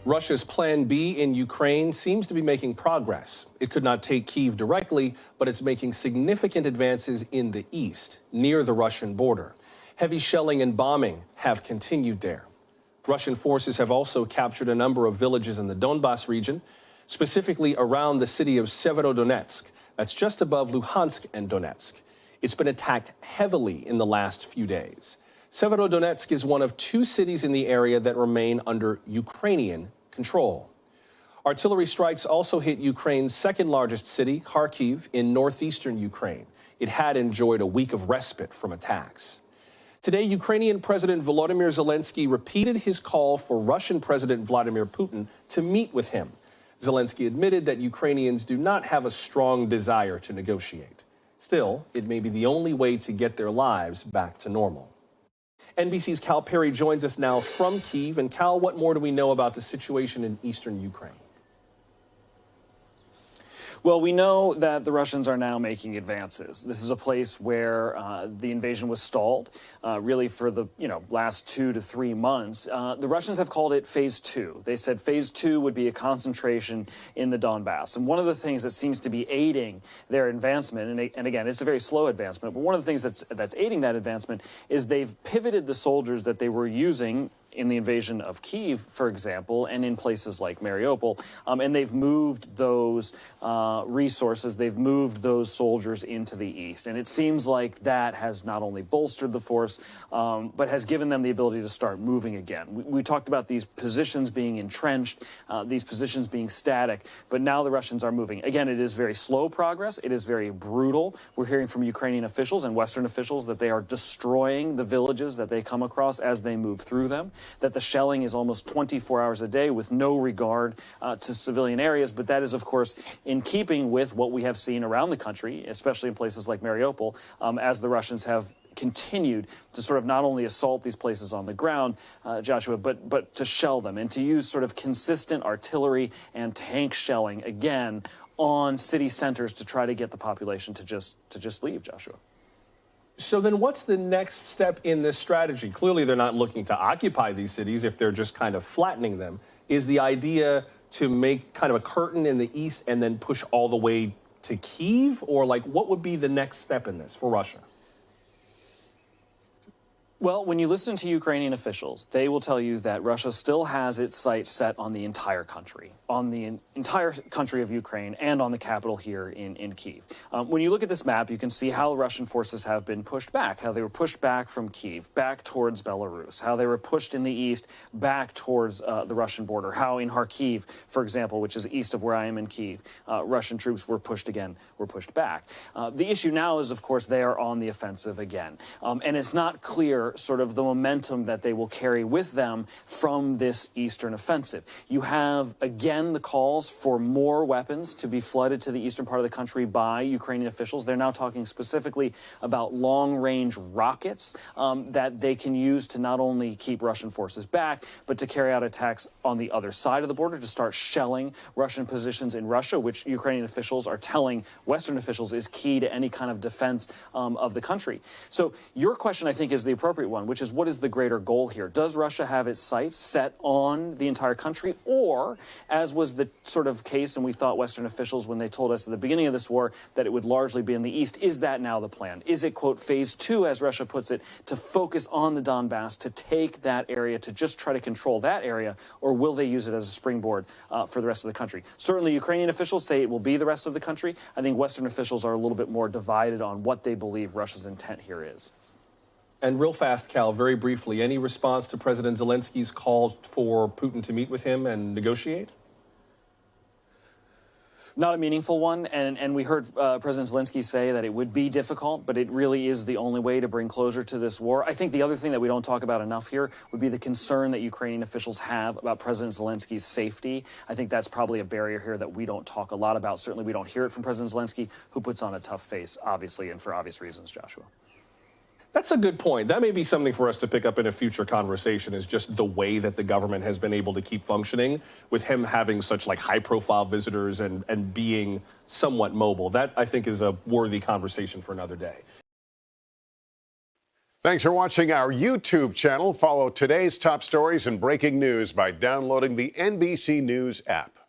Russia's Plan B in Ukraine seems to be making progress. It could not take Kyiv directly, but it's making significant advances in the east, near the Russian border. Heavy shelling and bombing have continued there. Russian forces have also captured a number of villages in the Donbas region, specifically around the city of Severodonetsk. That's just above Luhansk and Donetsk. It's been attacked heavily in the last few days. Severodonetsk is one of two cities in the area that remain under Ukrainian control. Artillery strikes also hit Ukraine's second largest city, Kharkiv, in northeastern Ukraine. It had enjoyed a week of respite from attacks. Today, Ukrainian President Volodymyr Zelenskyy repeated his call for Russian President Vladimir Putin to meet with him. Zelenskyy admitted that Ukrainians do not have a strong desire to negotiate. Still, it may be the only way to get their lives back to normal. NBC's Cal Perry joins us now from Kyiv. And Cal, what more do we know about the situation in eastern Ukraine? Well, we know that the Russians are now making advances. This is a place where the invasion was stalled, really for the last 2 to 3 months. The Russians have called it Phase 2. They said Phase 2 would be a concentration in the Donbass. And one of the things that seems to be aiding their advancement, and again, it's a very slow advancement, but one of the things that's aiding that advancement is they've pivoted the soldiers that they were using in the invasion of Kyiv, for example, and in places like Mariupol, and they've moved those resources, they've moved those soldiers into the east. And it seems like that has not only bolstered the force, but has given them the ability to start moving again. We talked about these positions being entrenched, these positions being static, but now the Russians are moving. Again, it is very slow progress. It is very brutal. We're hearing from Ukrainian officials and Western officials that they are destroying the villages that they come across as they move through them, that the shelling is almost 24 hours a day with no regard to civilian areas. But that is, of course, in keeping with what we have seen around the country, especially in places like Mariupol, as the Russians have continued to sort of not only assault these places on the ground, Joshua, but to shell them and to use sort of consistent artillery and tank shelling, again, on city centers to try to get the population to just leave, Joshua. So then what's the next step in this strategy? Clearly, they're not looking to occupy these cities if they're just kind of flattening them. Is the idea to make kind of a curtain in the east and then push all the way to Kyiv? Or like, what would be the next step in this for Russia? Well, when you listen to Ukrainian officials, they will tell you that Russia still has its sights set on the entire country, of Ukraine, and on the capital here in Kyiv. When you look at this map, you can see how Russian forces have been pushed back, how they were pushed back from Kyiv, back towards Belarus, how they were pushed in the east, back towards the Russian border, how in Kharkiv, for example, which is east of where I am in Kyiv, Russian troops were pushed back. The issue now is, of course, they are on the offensive again. And it's not clear sort of the momentum that they will carry with them from this eastern offensive. You have, again, the calls for more weapons to be flooded to the eastern part of the country by Ukrainian officials. They're now talking specifically about long-range rockets that they can use to not only keep Russian forces back, but to carry out attacks on the other side of the border, to start shelling Russian positions in Russia, which Ukrainian officials are telling Western officials is key to any kind of defense of the country. So your question, I think, is the appropriate one, which is, what is the greater goal here? Does Russia have its sights set on the entire country? Or, as was the sort of case, and we thought Western officials when they told us at the beginning of this war that it would largely be in the east, is that now the plan? Is it, quote, Phase 2, as Russia puts it, to focus on the Donbass, to take that area, to just try to control that area? Or will they use it as a springboard for the rest of the country? Certainly, Ukrainian officials say it will be the rest of the country. I think Western officials are a little bit more divided on what they believe Russia's intent here is. And real fast, Cal, very briefly, any response to President Zelenskyy's call for Putin to meet with him and negotiate? Not a meaningful one, and we heard President Zelenskyy say that it would be difficult, but it really is the only way to bring closure to this war. I think the other thing that we don't talk about enough here would be the concern that Ukrainian officials have about President Zelenskyy's safety. I think that's probably a barrier here that we don't talk a lot about. Certainly we don't hear it from President Zelenskyy, who puts on a tough face, obviously, and for obvious reasons, Joshua. That's a good point. That may be something for us to pick up in a future conversation, is just the way that the government has been able to keep functioning with him having such like high-profile visitors and being somewhat mobile. That, I think, is a worthy conversation for another day. Thanks for watching our YouTube channel. Follow today's top stories and breaking news by downloading the NBC News app.